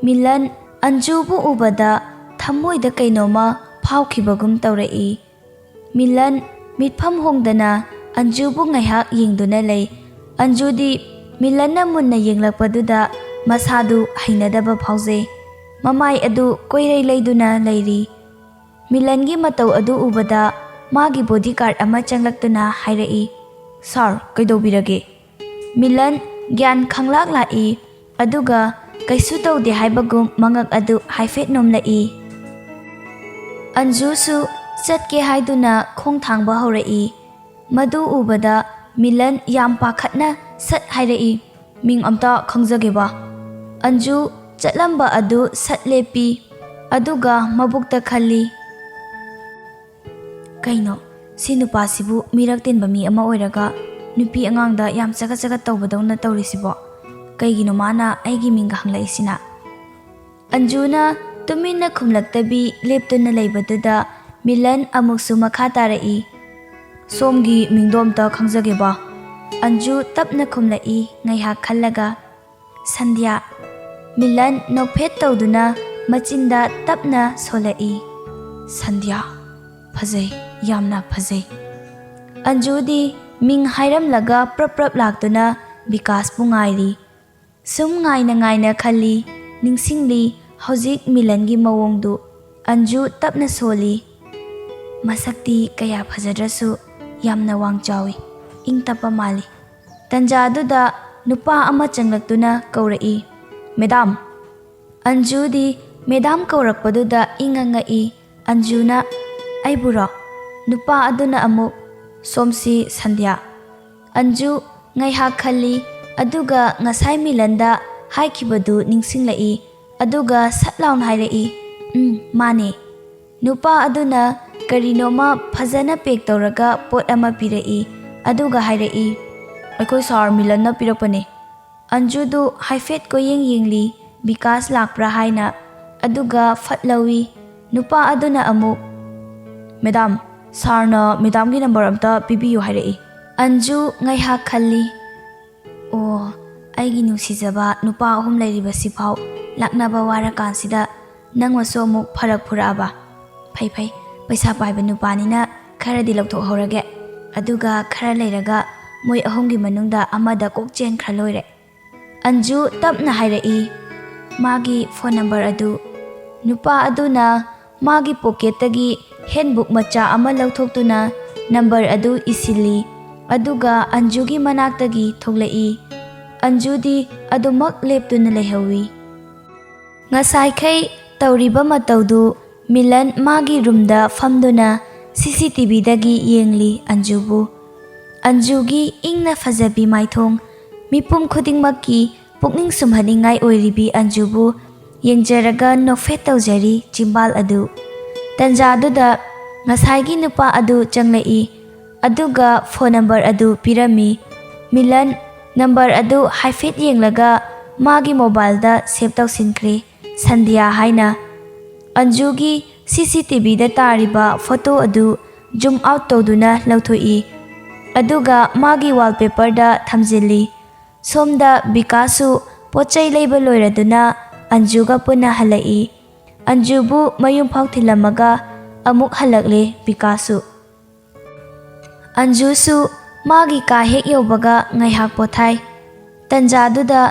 Milan ꯑꯟꯖꯨꯕꯨ ꯎꯕꯗ ꯊꯃꯣꯏꯗ ꯀꯩꯅꯣꯝꯃ ꯐꯥꯎꯈꯤꯕꯒꯨꯝ ꯇꯧꯔꯛꯏ꯫ ꯃꯤꯂꯟ ꯃꯤꯠꯐꯝ ꯍꯣꯡꯗꯅ ꯑꯟꯖꯨꯕꯨ ꯉꯥꯏꯍꯥꯛ ꯌꯦꯡꯗꯨꯅ ꯂꯩ꯫ ꯑꯟꯖꯨꯗꯤ ꯃꯤꯂꯟꯅ ꯃꯨꯟꯅ ꯌꯦꯡꯂꯛꯄꯗꯨꯗ ꯃꯁꯥꯗꯨ ꯍꯩꯅꯗꯕ ꯐꯥꯎꯖꯩ꯫ ꯃꯃꯥꯏ ꯑꯗꯨ ꯀꯣꯏꯔꯩ ꯂꯩꯗꯨꯅ ꯂꯩꯔꯤ꯫ ꯃꯤꯂꯟꯒꯤ ꯃꯇꯧ ꯑꯗꯨ ꯎꯕꯗ ꯃꯥꯒꯤ ꯕꯣꯗꯤꯒꯥꯔꯗ ꯑꯃ ꯆꯪꯂꯛꯇꯨꯅ ꯍꯥꯏꯔꯛꯏ, "ꯁꯥꯔ, ꯀꯩꯗꯧꯕꯤꯔꯒꯦ?" ꯃꯤꯂꯟ ꯒ꯭ꯌꯥꯟ ꯈꯪꯂꯥꯛ ꯂꯥꯛꯏ ꯑꯗꯨꯒ ꯀꯩꯁꯨ ꯇꯧꯗꯦ ꯍꯥꯏꯕꯒꯨꯝ ꯃꯉꯛ ꯑꯗꯨ ꯍꯥꯏꯐꯦꯠ ꯅꯣꯝꯂꯛꯏ꯫ ꯑꯟꯖꯨꯁꯨ ꯆꯠꯀꯦ ꯍꯥꯏꯗꯨꯅ ꯈꯣꯡ ꯊꯥꯡꯕ ꯍꯧꯔꯛꯏ꯫ ꯃꯗꯨ ꯎꯕꯗ ꯃꯤꯂꯟ ꯌꯥꯝ ꯄꯥꯈꯠꯅ ꯁꯠ ꯍꯥꯏꯔꯛꯏ, "ꯃꯤꯡ ꯑꯝꯇ ꯈꯪꯖꯒꯦꯕ?" ꯑꯟꯖꯨ ꯆꯠꯂꯝꯕ ꯑꯗꯨ ꯁꯠ ꯂꯦꯞꯄꯤ ꯑꯗꯨꯒ ꯃꯕꯨꯛꯇ ꯈꯜꯂꯤ, "ꯀꯩꯅꯣ ꯁꯤ ꯅꯨꯄꯥꯁꯤꯕꯨ ꯃꯤꯔꯛ ꯇꯤꯟꯕ ꯃꯤ ꯑꯃ ꯑꯣꯏꯔꯒ ꯅꯨꯄꯤ ꯑꯉꯥꯡꯗ ꯌꯥꯝ ꯆꯒꯠ ꯇꯧꯕꯗꯧꯅ ꯇꯧꯔꯤꯁꯤꯕꯣ? ꯀꯩꯒꯤꯅꯣ ꯃꯥꯅ ꯑꯩꯒꯤ ꯃꯤꯡꯒ ꯍꯪꯂꯛꯏꯁꯤꯅ?" ꯑꯟꯖꯨꯅ ꯇꯨꯃꯤꯟꯅ ꯈꯨꯝꯂꯛꯇꯕꯤ ꯂꯦꯞꯇꯨꯅ ꯂꯩꯕꯗꯨꯗ ꯃꯤꯂꯟ ꯑꯃꯨꯛꯁꯨ ꯃꯈꯥ ꯇꯥꯔꯛꯏ, "ꯁꯣꯝꯒꯤ ꯃꯤꯡꯗꯣ ꯑꯝꯇ ꯈꯪꯖꯒꯦꯕ?" ꯑꯟꯖꯨ ꯇꯞꯅ ꯈꯨꯝꯂꯛꯏ ꯉꯥꯏꯍꯥꯛ ꯈꯜꯂꯒ, "ꯁꯟꯙ꯭ꯌꯥ." ꯃꯤꯂꯟ ꯅꯣꯛꯐꯦꯠ ꯇꯧꯗꯨꯅ ꯃꯆꯤꯟꯗ ꯇꯞꯅ ꯁꯣꯜꯂꯛꯏ, "ꯁꯟꯙ꯭ꯌꯥ, ꯐꯖꯩ, ꯌꯥꯝꯅ ꯐꯖꯩ." ꯑꯟꯖꯨꯗꯤ ꯃꯤꯡ ꯍꯥꯏꯔꯝꯂꯒ ꯄ꯭ꯔꯞ ꯂꯥꯛꯇꯨꯅ ꯕꯤꯀꯥꯁꯄꯨ ꯉꯥꯏꯔꯤ꯫ ꯁꯨꯝ ꯉꯥꯏꯅ ꯈꯜꯂꯤ, ꯅꯤꯡꯁꯤꯡꯂꯤ ꯍꯧꯖꯤꯛ ꯃꯤꯂꯟꯒꯤ ꯃꯑꯣꯡꯗꯨ꯫ ꯑꯟꯖꯨ ꯇꯞꯅ ꯁꯣꯜꯂꯤ, "ꯃꯁꯛꯇꯤ ꯀꯌꯥ ꯐꯖꯗ꯭ꯔꯁꯨ ꯌꯥꯝꯅ ꯋꯥꯡ ꯆꯥꯎꯏ, ꯏꯪ ꯇꯞꯄ ꯃꯥꯜꯂꯤ." ꯇꯟꯖꯥꯗꯨꯗ ꯅꯨꯄꯥ ꯑꯃ ꯆꯪꯂꯛꯇꯨꯅ ꯀꯧꯔꯛꯏ, "ꯃꯦꯗꯥꯝ." ꯑꯟꯖꯨꯗꯤ ꯃꯦꯗꯥꯝ ꯀꯧꯔꯛꯄꯗꯨꯗ ꯏꯪꯉ ꯉꯛꯏ꯫ ꯑꯟꯖꯨꯅ, "ꯑꯩꯕꯨꯔꯣ?" ꯅꯨꯄꯥ ꯑꯗꯨꯅ ꯑꯃꯨꯛ, "ꯁꯣꯝꯁꯤ ꯁꯟꯙ꯭ꯌꯥ." ꯑꯟꯖꯨ ꯉꯥꯏꯍꯥꯛ ꯈꯜꯂꯤ ꯑꯗꯨꯒ ꯉꯁꯥꯏ ꯃꯤꯂꯟꯗ ꯍꯥꯏꯈꯤꯕꯗꯨ ꯅꯤꯡꯁꯤꯡꯂꯛꯏ ꯑꯗꯨꯒ ꯁꯠ ꯂꯥꯎꯅ ꯍꯥꯏꯔꯛꯏ, "ꯃꯥꯅꯦ." ꯅꯨꯄꯥ ꯑꯗꯨꯅ ꯀꯔꯤꯅꯣꯃ ꯐꯖꯅ ꯄꯦꯛ ꯇꯧꯔꯒ ꯄꯣꯠ ꯑꯃ ꯄꯤꯔꯛꯏ ꯑꯗꯨꯒ ꯍꯥꯏꯔꯛꯏ, "ꯑꯩꯈꯣꯏ ꯁꯥꯔ ꯃꯤꯂꯟꯅ ꯄꯤꯔꯛꯄꯅꯦ." ꯑꯟꯖꯨꯗꯨ ꯍꯥꯏꯐꯦꯠ ꯀꯣꯏꯌꯦꯡ ꯌꯦꯡꯂꯤ ꯕꯤꯀꯥꯁ ꯂꯥꯛꯄ꯭ꯔꯥ ꯍꯥꯏꯅ, ꯑꯗꯨꯒ ꯐꯠ ꯂꯧꯏ꯫ ꯅꯨꯄꯥ ꯑꯗꯨꯅ ꯑꯃꯨꯛ, "ꯃꯦꯗꯥꯝ, ꯁꯥꯔꯅ ꯃꯦꯗꯥꯝꯒꯤ ꯅꯝꯕꯔ ꯑꯝꯇ ꯄꯤꯕꯤꯌꯨ ꯍꯥꯏꯔꯛꯏ." ꯑꯟꯖꯨ ꯉꯥꯏꯍꯥꯛ ꯈꯜꯂꯤ, "ꯑꯣ, ꯑꯩꯒꯤ ꯅꯨꯡꯁꯤꯖꯕ ꯅꯨꯄꯥ 3 ꯂꯩꯔꯤꯕꯁꯤꯐꯥꯎ ꯂꯥꯛꯅꯕ ꯋꯥꯔꯀꯥꯟꯁꯤꯗ ꯅꯪꯃꯁꯨ ꯑꯃꯨꯛ ꯐꯔꯛ ꯐꯨꯔꯛꯑꯕ? ꯐꯩ, ꯄꯩꯁꯥ ꯄꯥꯏꯕ ꯅꯨꯄꯥꯅꯤꯅ ꯈꯔꯗꯤ ꯂꯧꯊꯣꯛꯍꯧꯔꯒꯦ, ꯑꯗꯨꯒ ꯈꯔ ꯂꯩꯔꯒ ꯃꯣꯏ 3ꯒꯤ ꯃꯅꯨꯡꯗ ꯑꯃꯗ ꯀꯣꯛ ꯆꯦꯟꯈ꯭ꯔ ꯂꯣꯏꯔꯦ." ꯑꯟꯖꯨ ꯇꯞꯅ ꯍꯥꯏꯔꯛꯏ, "ꯃꯥꯒꯤ ꯐꯣꯟ ꯅꯝꯕꯔ ꯑꯗꯨ?" ꯅꯨꯄꯥ ꯑꯗꯨꯅ ꯃꯥꯒꯤ ꯄꯣꯀꯦꯠꯇꯒꯤ ꯍꯦꯟꯕꯨꯛ ꯃꯆꯥ ꯑꯃ ꯂꯧꯊꯣꯛꯇꯨꯅ ꯅꯝꯕꯔ ꯑꯗꯨ ꯏꯁꯤꯜꯂꯤ ꯑꯗꯨꯒ ꯑꯟꯖꯨꯒꯤ ꯃꯅꯥꯛꯇꯒꯤ ꯊꯣꯛꯂꯛꯏ꯫ ꯑꯟꯖꯨꯗꯤ ꯑꯗꯨꯃꯛ ꯂꯦꯞꯇꯨꯅ ꯂꯩꯍꯧꯏ꯫ ꯉꯁꯥꯏꯈꯩ ꯇꯧꯔꯤꯕ ꯃꯇꯧꯗꯨ ꯃꯤꯂꯟ ꯃꯥꯒꯤ ꯔꯨꯝꯗ ꯐꯝꯗꯨꯅ CCTVꯗꯒꯤ ꯌꯦꯡꯂꯤ ꯑꯟꯖꯨꯕꯨ꯫ ꯑꯟꯖꯨꯒꯤ ꯏꯪꯅ ꯐꯖꯕꯤ ꯃꯥꯏꯊꯣꯡ, ꯃꯤꯄꯨꯝ ꯈꯨꯗꯤꯡꯃꯛꯀꯤ ꯄꯨꯛꯅꯤꯡ ꯁꯨꯝꯍꯠꯅꯤꯡꯉꯥꯏ ꯑꯣꯏꯔꯤꯕꯤ ꯑꯟꯖꯨꯕꯨ ꯌꯦꯡꯖꯔꯒ ꯅꯣꯛꯐꯦꯠ ꯇꯧꯖꯔꯤ ꯆꯤꯝꯕꯥꯜ ꯑꯗꯨ꯫ ꯇꯟꯖꯥꯗꯨꯗ ꯉꯁꯥꯏꯒꯤ ꯅꯨꯄꯥ ꯑꯗꯨ ꯆꯪꯂꯛꯏ ꯑꯗꯨꯒ ꯐꯣꯟ ꯅꯝꯕꯔ ꯑꯗꯨ ꯄꯤꯔꯝꯃꯤ꯫ ꯃꯤꯂꯟ ꯅꯝꯕꯔ ꯑꯗꯨ ꯍꯥꯏꯐꯦꯠ ꯌꯦꯡꯂꯒ ꯃꯥꯒꯤ ꯃꯣꯕꯥꯏꯜꯗ ꯁꯦꯚ ꯇꯧꯁꯤꯟꯈ꯭ꯔꯦ, ꯁꯟꯙ꯭ꯌꯥ ꯍꯥꯏꯅ꯫ ꯑꯟꯖꯨꯒꯤ CCTVꯗ ꯇꯥꯔꯤꯕ ꯐꯣꯇꯣ ꯑꯗꯨ ꯖꯨꯝ ꯑꯥꯎꯠ ꯇꯧꯗꯨꯅ ꯂꯧꯊꯣꯛꯏ ꯑꯗꯨꯒ ꯃꯥꯒꯤ ꯋꯥꯜꯄꯦꯄꯔꯗ ꯊꯝꯖꯤꯜꯂꯤ꯫ ꯁꯣꯝꯗ ꯕꯤꯀꯥꯁꯁꯨ ꯄꯣꯠꯆꯩ ꯂꯩꯕ ꯂꯣꯏꯔꯗꯨꯅ ꯑꯟꯖꯨꯒ ꯄꯨꯟꯅ ꯍꯜꯂꯛꯏ꯫ ꯑꯟꯖꯨꯕꯨ ꯃꯌꯨꯝꯐꯥꯎ ꯊꯤꯜꯂꯝꯃꯒ ꯑꯃꯨꯛ ꯍꯜꯂꯛꯂꯦ ꯕꯤꯀꯥꯁꯁꯨ꯫ ꯑꯟꯖꯨꯁꯨ ꯃꯥꯒꯤ ꯀꯥ ꯍꯦꯛ ꯌꯧꯕꯒ ꯉꯥꯏꯍꯥꯛ ꯄꯣꯊꯥꯏ꯫ ꯇꯟꯖꯥꯗꯨꯗ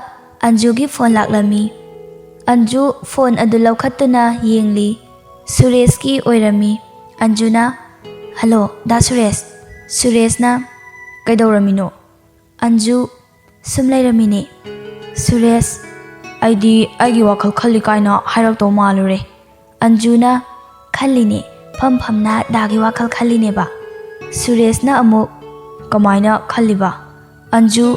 ꯑꯟꯖꯨꯒꯤ ꯐꯣꯟ ꯂꯥꯛꯂꯝꯃꯤ꯫ ꯑꯟꯖꯨ ꯐꯣꯟ ꯑꯗꯨ ꯂꯧꯈꯠꯇꯨꯅ ꯌꯦꯡꯂꯤ꯫ ꯁꯨꯔꯦꯁꯀꯤ ꯑꯣꯏꯔꯝꯃꯤ꯫ ꯑꯟꯖꯨꯅ, "ꯍꯜꯂꯣ, ꯗꯥ ꯁꯨꯔꯦꯁ." ꯁꯨꯔꯦꯁꯅ, "ꯀꯩꯗꯧꯔꯝꯃꯤꯅꯣ?" ꯑꯟꯖꯨ, "ꯁꯨꯝ ꯂꯩꯔꯝꯃꯤꯅꯦ." ꯁꯨꯔꯦꯁ, "ꯑꯩꯗꯤ ꯑꯩꯒꯤ ꯋꯥꯈꯜ ꯈꯜꯂꯤ ꯀꯥꯏꯅ ꯍꯥꯏꯔꯛꯇꯧ ꯃꯥꯜꯂꯨꯔꯦ." ꯑꯟꯖꯨꯅ, "ꯈꯜꯂꯤꯅꯦ, ꯐꯝꯅ ꯗꯥꯒꯤ ꯋꯥꯈꯜ ꯈꯜꯂꯤꯅꯦꯕ." ꯁꯨꯔꯦꯁꯅ ꯑꯃꯨꯛ, "ꯀꯃꯥꯏꯅ ꯈꯜꯂꯤꯕ?" ꯑꯟꯖꯨ,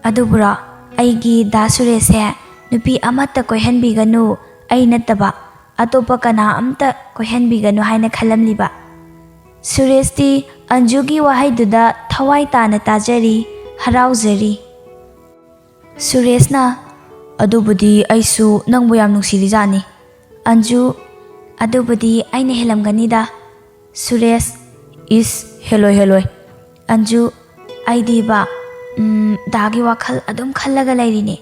"ꯑꯗꯨꯕꯨꯔꯣ, ꯑꯩꯒꯤ ꯗꯥ ꯁꯨꯔꯦꯁꯁꯦ ꯅꯨꯄꯤ ꯑꯃꯠꯇ ꯀꯣꯏꯍꯟꯕꯤꯒꯅꯨ, ꯑꯩ ꯅꯠꯇꯕ ꯑꯇꯣꯞꯄ ꯀꯅꯥ ꯑꯝꯇ ꯀꯣꯏꯍꯟꯕꯤꯒꯅꯨ ꯍꯥꯏꯅ ꯈꯜꯂꯝꯂꯤꯕ." ꯁꯨꯔꯦꯁꯇꯤ ꯑꯟꯖꯨꯒꯤ ꯋꯥꯍꯩꯗꯨꯗ ꯊꯋꯥꯏ ꯇꯥꯅ ꯇꯥꯖꯔꯤ, ꯍꯔꯥꯎꯖꯔꯤ꯫ ꯁꯨꯔꯦꯁꯅ, "ꯑꯗꯨꯕꯨꯗꯤ ꯑꯩꯁꯨ ꯅꯪꯕꯨ ꯌꯥꯝ ꯅꯨꯡꯁꯤꯔꯤꯖꯥꯠꯅꯤ." ꯑꯟꯖꯨ, "ꯑꯗꯨꯕꯨꯗꯤ ꯑꯩꯅ ꯍꯦꯜꯂꯝꯒꯅꯤꯗ." ꯁꯨꯔꯦꯁ, "ꯏꯁ, ꯍꯦꯜꯂꯣꯏ." ꯑꯟꯖꯨ, "ꯑꯩꯗꯤꯕ ꯗꯥꯒꯤ ꯋꯥꯈꯜ ꯑꯗꯨꯝ ꯈꯜꯂꯒ ꯂꯩꯔꯤꯅꯦ,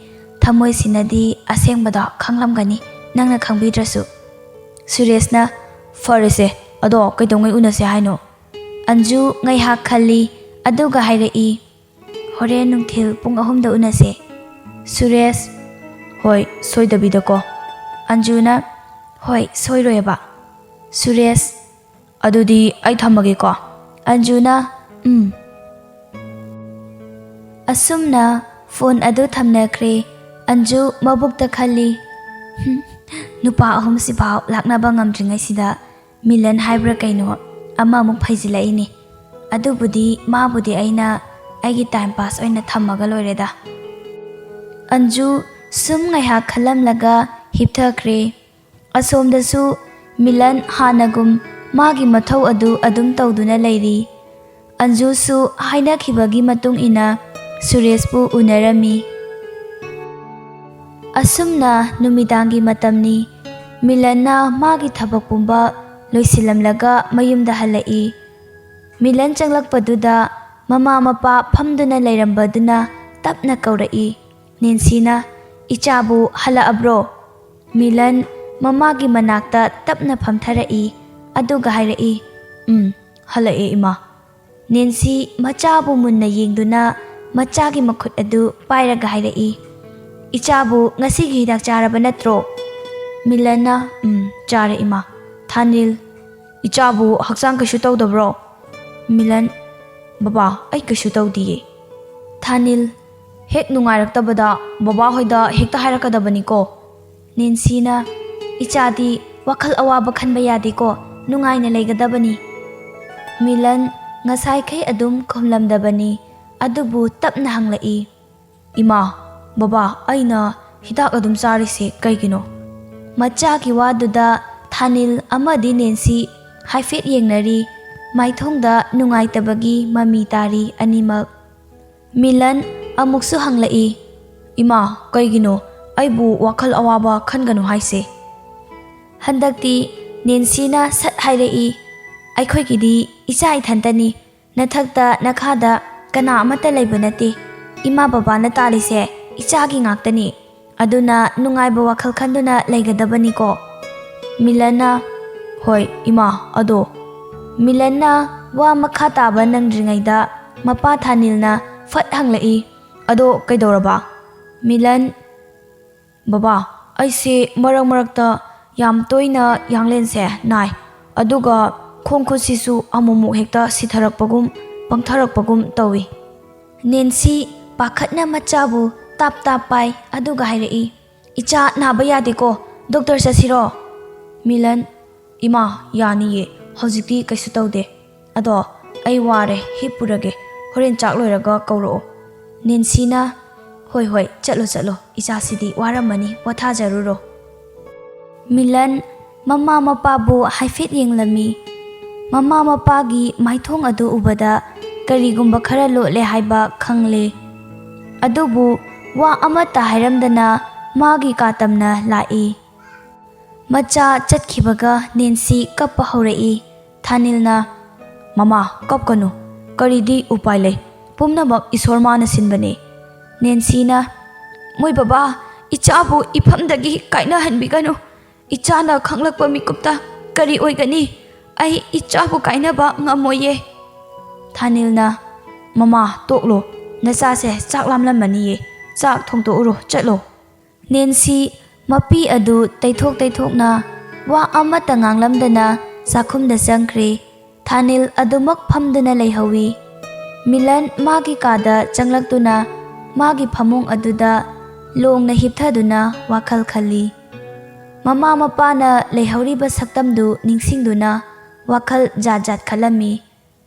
ꯊꯃꯣꯏꯁꯤꯅꯗꯤ ꯑꯁꯦꯡꯕꯗꯣ ꯈꯪꯂꯝꯒꯅꯤ ꯅꯪꯅ ꯈꯪꯕꯤꯗ꯭ꯔꯁꯨ꯫ ꯁꯨꯔꯦꯁꯅ ꯐꯔꯦꯁꯦ ꯑꯗꯣ ꯀꯩꯗꯧꯉꯩ ꯎꯅꯁꯦ ꯍꯥꯏꯅꯣ? ꯑꯟꯖꯨ ꯉꯩꯍꯥꯛ ꯈꯜꯂꯤ ꯑꯗꯨꯒ ꯍꯥꯏꯔꯛꯏ, ꯍꯣꯔꯦꯟ ꯅꯨꯡꯊꯤꯜ ꯄꯨꯡ 3ꯗ ꯎꯅꯁꯦ꯫ ꯁꯨꯔꯦꯁ, ꯍꯣꯏ ꯁꯣꯏꯗꯕꯤꯗꯀꯣ꯫ ꯑꯟꯖꯨꯅ, ꯍꯣꯏ ꯁꯣꯏꯔꯣꯏꯕ꯫ ꯁꯨꯔꯦꯁ, ꯑꯗꯨꯗꯤ ꯑꯩ ꯊꯝꯃꯒꯦꯀꯣ꯫ ꯑꯟꯖꯨꯅ, ꯑꯁꯨꯝꯅ ꯐꯣꯟ ꯑꯗꯨ ꯊꯝꯅꯈ꯭ꯔꯦ꯫ ꯑꯟꯖꯨ ꯃꯕꯨꯛꯇ ꯈꯜꯂꯤ, ꯅꯨꯄꯥ 3ꯁꯤꯐꯥꯎ ꯂꯥꯛꯅꯕ ꯉꯝꯗ꯭ꯔꯤꯉꯩꯁꯤꯗ ꯃꯤꯂꯟ ꯍꯥꯏꯕ꯭ꯔꯥ ꯀꯩꯅꯣ ꯑꯃꯃꯨꯛ ꯐꯩꯖꯤꯜꯂꯛꯏꯅꯤ꯫ ꯑꯗꯨꯕꯨꯗꯤ ꯃꯥꯕꯨꯗꯤ ꯑꯩꯅ ꯑꯩꯒꯤ ꯇꯥꯏꯝ ꯄꯥꯁ ꯑꯣꯏꯅ ꯊꯝꯃꯒ ꯂꯣꯏꯔꯦꯗ꯫ ꯑꯟꯖꯨ ꯁꯨꯝ ꯉꯥꯏꯍꯥꯛ ꯈꯜꯂꯝꯂꯒ ꯍꯤꯞꯊꯈ꯭ꯔꯦ꯫ ꯑꯁꯣꯝꯗꯁꯨ ꯃꯤꯂꯟ ꯍꯥꯟꯅꯒꯨꯝ ꯃꯥꯒꯤ ꯃꯊꯧ ꯑꯗꯨ ꯑꯗꯨꯝ ꯇꯧꯗꯨꯅ ꯂꯩꯔꯤ꯫ ꯑꯟꯖꯨꯁꯨ ꯍꯥꯏꯅꯈꯤꯕꯒꯤ ꯃꯇꯨꯡ ꯏꯟꯅ ꯁꯨꯔꯦꯁꯄꯨ ꯎꯅꯔꯝꯃꯤ꯫ ꯑꯁꯨꯝꯅ ꯅꯨꯃꯤꯗꯥꯡꯒꯤ ꯃꯇꯝꯅꯤ꯫ ꯃꯤꯂꯟꯅ ꯃꯥꯒꯤ ꯊꯕꯛ ꯄꯨꯝꯕ ꯂꯣꯏꯁꯤꯜꯂꯝꯂꯒ ꯃꯌꯨꯝꯗ ꯍꯜꯂꯛꯏ꯫ ꯃꯤꯂꯟ ꯆꯪꯂꯛꯄꯗꯨꯗ ꯃꯃꯥ ꯃꯄꯥ ꯐꯝꯗꯨꯅ ꯂꯩꯔꯝꯕꯗꯨꯅ ꯇꯞꯅ ꯀꯧꯔꯛꯏ꯫ ꯅꯦꯟꯁꯤꯅ, ꯏꯆꯥꯕꯨ ꯍꯜꯂꯛꯑꯕ꯭ꯔꯣ? ꯃꯤꯂꯟ ꯃꯃꯥꯒꯤ ꯃꯅꯥꯛꯇ ꯇꯞꯅ ꯐꯝꯊꯔꯛꯏ ꯑꯗꯨꯒ ꯍꯥꯏꯔꯛꯏ, ꯍꯜꯂꯛꯑꯦ ꯏꯃꯥ꯫ ꯅꯦꯟꯁꯤ ꯃꯆꯥꯕꯨ ꯃꯨꯟꯅ ꯌꯦꯡꯗꯨꯅ ꯃꯆꯥꯒꯤ ꯃꯈꯨꯠ ꯑꯗꯨ ꯄꯥꯏꯔꯒ ꯍꯥꯏꯔꯛꯏ, ꯏꯆꯥꯕꯨ ꯉꯁꯤꯒꯤ ꯍꯤꯗꯥꯛ ꯆꯥꯔꯕ ꯅꯠꯇ꯭ꯔꯣ? ꯃꯤꯂꯟꯅ, ꯆꯥꯔꯦ ꯏꯃꯥ꯫ ꯊꯥꯅꯤꯜ, ꯏꯆꯥꯕꯨ ꯍꯛꯆꯥꯡ ꯀꯩꯁꯨ ꯇꯧꯗꯕ꯭ꯔꯣ? ꯃꯤꯂꯟ, ꯕꯕꯥ ꯑꯩ ꯀꯩꯁꯨ ꯇꯧꯗꯤꯌꯦ꯫ ꯊꯥꯅꯤꯜ, ꯍꯦꯛ ꯅꯨꯡꯉꯥꯏꯔꯛꯇꯕꯗ ꯕꯕꯥꯍꯣꯏꯗ ꯍꯦꯛꯇ ꯍꯥꯏꯔꯛꯀꯗꯕꯅꯤꯀꯣ꯫ ꯅꯦꯟꯁꯤꯅ, ꯏꯆꯥꯗꯤ ꯋꯥꯈꯜ ꯑꯋꯥꯕ ꯈꯟꯕ ꯌꯥꯗꯦꯀꯣ, ꯅꯨꯡꯉꯥꯏꯅ ꯂꯩꯒꯗꯕꯅꯤ꯫ ꯃꯤꯂꯟ ꯉꯁꯥꯏꯈꯩ ꯑꯗꯨꯝ ꯈꯨꯝꯂꯝꯗꯕꯅꯤ ꯑꯗꯨꯕꯨ ꯇꯞꯅ ꯍꯪꯂꯛꯏ, ꯏꯃꯥ, ꯕꯕꯥ ꯑꯩꯅ ꯍꯤꯗꯥꯛ ꯑꯗꯨꯝ ꯆꯥꯔꯤꯁꯦ ꯀꯩꯒꯤꯅꯣ? ꯃꯆꯥꯒꯤ ꯋꯥꯗꯨꯗ ꯊꯥꯅꯤꯜ ꯑꯃꯗꯤ ꯅꯦꯟꯁꯤ ꯍꯥꯏꯐꯦꯠ ꯌꯦꯡꯅꯔꯤ꯫ ꯃꯥꯏꯊꯣꯡꯗ ꯅꯨꯡꯉꯥꯏꯇꯕꯒꯤ ꯃꯃꯤ ꯇꯥꯔꯤ ꯑꯅꯤꯃꯛ꯫ ꯃꯤꯂꯟ ꯑꯃꯨꯛꯁꯨ ꯍꯪꯂꯛꯏ, ꯏꯃꯥ ꯀꯩꯒꯤꯅꯣ ꯑꯩꯕꯨ ꯋꯥꯈꯜ ꯑꯋꯥꯕ ꯈꯟꯒꯅꯨ ꯍꯥꯏꯁꯦ? ꯍꯟꯗꯛꯇꯤ ꯅꯦꯟꯁꯤꯅ ꯁꯠ ꯍꯥꯏꯔꯛꯏ, ꯑꯩꯈꯣꯏꯒꯤꯗꯤ ꯏꯆꯥ ꯏꯊꯟꯇꯅꯤ, ꯅꯊꯛꯇ ꯅꯈꯥꯗ ꯀꯅꯥ ꯑꯃꯠꯇ ꯂꯩꯕ ꯅꯠꯇꯦ꯫ ꯏꯃꯥ ꯕꯕꯥꯅ ꯇꯥꯜꯂꯤꯁꯦ ꯏꯆꯥꯒꯤ ꯉꯥꯛꯇꯅꯤ, ꯑꯗꯨꯅ ꯅꯨꯡꯉꯥꯏꯕ ꯋꯥꯈꯜ ꯈꯟꯗꯨꯅ ꯂꯩꯒꯗꯕꯅꯤꯀꯣ꯫ ꯃꯤꯂꯟꯅ, ꯍꯣꯏ ꯏꯃꯥ ꯑꯗꯣ꯫ ꯃꯤꯂꯟꯅ ꯋꯥ ꯃꯈꯥ ꯇꯥꯕ ꯅꯪꯗ꯭ꯔꯤꯉꯩꯗ ꯃꯄꯥ ꯊꯥꯅꯤꯜꯅ ꯐꯠ ꯍꯪꯂꯛꯏ, ꯑꯗꯣ ꯀꯩꯗꯧꯔꯕ? ꯃꯤꯂꯟ, ꯕꯕꯥ ꯑꯩꯁꯦ ꯃꯔꯛ ꯃꯔꯛꯇ ꯌꯥꯝ ꯇꯣꯏꯅ ꯌꯥꯡꯂꯦꯟꯁꯦ ꯅꯥꯏ, ꯑꯗꯨꯒ ꯈꯣꯡ ꯈꯨꯠꯁꯤꯁꯨ ꯑꯃꯨꯛꯃꯨꯛ ꯍꯦꯛꯇ ꯁꯤꯊꯔꯛꯄꯒꯨꯝ ꯄꯪꯊꯔꯛꯄꯒꯨꯝ ꯇꯧꯏ꯫ ꯅꯦꯟꯁꯤ ꯄꯥꯈꯠꯅ ꯃꯆꯥꯕꯨ ꯇꯥꯞ ꯇꯥꯞ ꯄꯥꯏ ꯑꯗꯨꯒ ꯍꯥꯏꯔꯛꯏ, ꯏꯆꯥ ꯅꯥꯕ ꯌꯥꯗꯦꯀꯣ, ꯗꯣꯛꯇꯔ ꯆꯠꯁꯤꯔꯣ? ꯃꯤꯂꯟ, ꯏꯃꯥ ꯌꯥꯅꯤꯌꯦ, ꯍꯧꯖꯤꯛꯇꯤ ꯀꯩꯁꯨ ꯇꯧꯗꯦ, ꯑꯗꯣ ꯑꯩ ꯋꯥꯔꯦ ꯍꯤꯞꯄꯨꯔꯒꯦ, ꯍꯣꯔꯦꯟ ꯆꯥꯛ ꯂꯣꯏꯔꯒ ꯀꯧꯔꯛꯑꯣ꯫ ꯅꯦꯟꯁꯤꯅ, ꯍꯣꯏ ꯍꯣꯏ ꯆꯠꯂꯣ, ꯏꯆꯥꯁꯤꯗꯤ ꯋꯥꯔꯝꯃꯅꯤ, ꯄꯣꯊꯥꯖꯔꯨꯔꯣ꯫ ꯃꯤꯂꯟ ꯃꯃꯥ ꯃꯄꯥꯕꯨ ꯍꯥꯏꯐꯦꯠ ꯌꯦꯡꯂꯝꯃꯤ꯫ ꯃꯃꯥ ꯃꯄꯥꯒꯤ ꯃꯥꯏꯊꯣꯡ ꯑꯗꯨ ꯎꯕꯗ ꯀꯔꯤꯒꯨꯝꯕ ꯈꯔ ꯂꯣꯠꯂꯦ ꯍꯥꯏꯕ ꯈꯪꯂꯦ꯫ ꯑꯗꯨꯕꯨ ꯋꯥ ꯑꯃꯠꯇ ꯍꯥꯏꯔꯝꯗꯅ ꯃꯥꯒꯤ ꯀꯥꯇꯝꯅ ꯂꯥꯛꯏ꯫ ꯃꯆꯥ ꯆꯠꯈꯤꯕꯒ ꯅꯦꯟꯁꯤ ꯀꯞꯄ ꯍꯧꯔꯛꯏ꯫ ꯊꯥꯅꯤꯜꯅ, ꯃꯃꯥ ꯀꯞꯀꯅꯨ, ꯀꯔꯤꯗꯤ ꯎꯄꯥꯏ ꯂꯩ, ꯄꯨꯝꯅꯃꯛ ꯏꯁꯣꯔ ꯃꯥꯅ ꯁꯤꯟꯕꯅꯤ꯫ ꯅꯦꯟꯁꯤꯅ, ꯃꯣꯏ ꯕꯕꯥ ꯏꯆꯥꯕꯨ ꯏꯐꯝꯗꯒꯤ ꯀꯥꯏꯅꯍꯟꯕꯤꯒꯅꯨ, ꯏꯆꯥꯅ ꯈꯪꯂꯛꯄ ꯃꯤꯀꯨꯞꯇ ꯀꯔꯤ ꯑꯣꯏꯒꯅꯤ? ꯑꯩ ꯏꯆꯥꯕꯨ ꯀꯥꯏꯅꯕ ꯉꯝꯃꯣꯏꯌꯦ꯫ ꯊꯥꯅꯤꯜꯅ, ꯃꯃꯥ ꯇꯣꯛꯂꯣ, ꯅꯆꯥꯁꯦ ꯆꯥꯛ ꯂꯥꯝꯂꯝꯃꯅꯤꯌꯦ, ꯆꯥꯛ ꯊꯣꯡꯇꯣꯛꯎꯔꯣ, ꯆꯠꯂꯣ꯫ ꯅꯦꯟꯁꯤ ꯃꯄꯤ ꯑꯗꯨ ꯇꯩꯊꯣꯛ ꯇꯩꯊꯣꯛꯅ ꯋꯥ ꯑꯃꯠꯇ ꯉꯥꯡꯂꯝꯗꯅ ꯆꯥꯛꯈꯨꯝꯗ ꯆꯪꯈ꯭ꯔꯦ꯫ ꯊꯥꯅꯤꯜ ꯑꯗꯨꯃꯛ ꯐꯝꯗꯨꯅ ꯂꯩꯍꯧꯏ꯫ ꯃꯤꯂꯟ ꯃꯥꯒꯤ ꯀꯥꯗ ꯆꯪꯂꯛꯇꯨꯅ ꯃꯥꯒꯤ ꯐꯃꯨꯡ ꯑꯗꯨꯗ ꯂꯣꯡꯅ ꯍꯤꯞꯊꯗꯨꯅ ꯋꯥꯈꯜ ꯈꯜꯂꯤ꯫ ꯃꯃꯥ ꯃꯄꯥꯅ ꯂꯩꯍꯧꯔꯤꯕ ꯁꯛꯇꯝꯗꯨ ꯅꯤꯡꯁꯤꯡꯗꯨꯅ ꯋꯥꯈꯜ ꯖꯥꯠ ꯖꯥꯠ ꯈꯜꯂꯝꯃꯤ꯫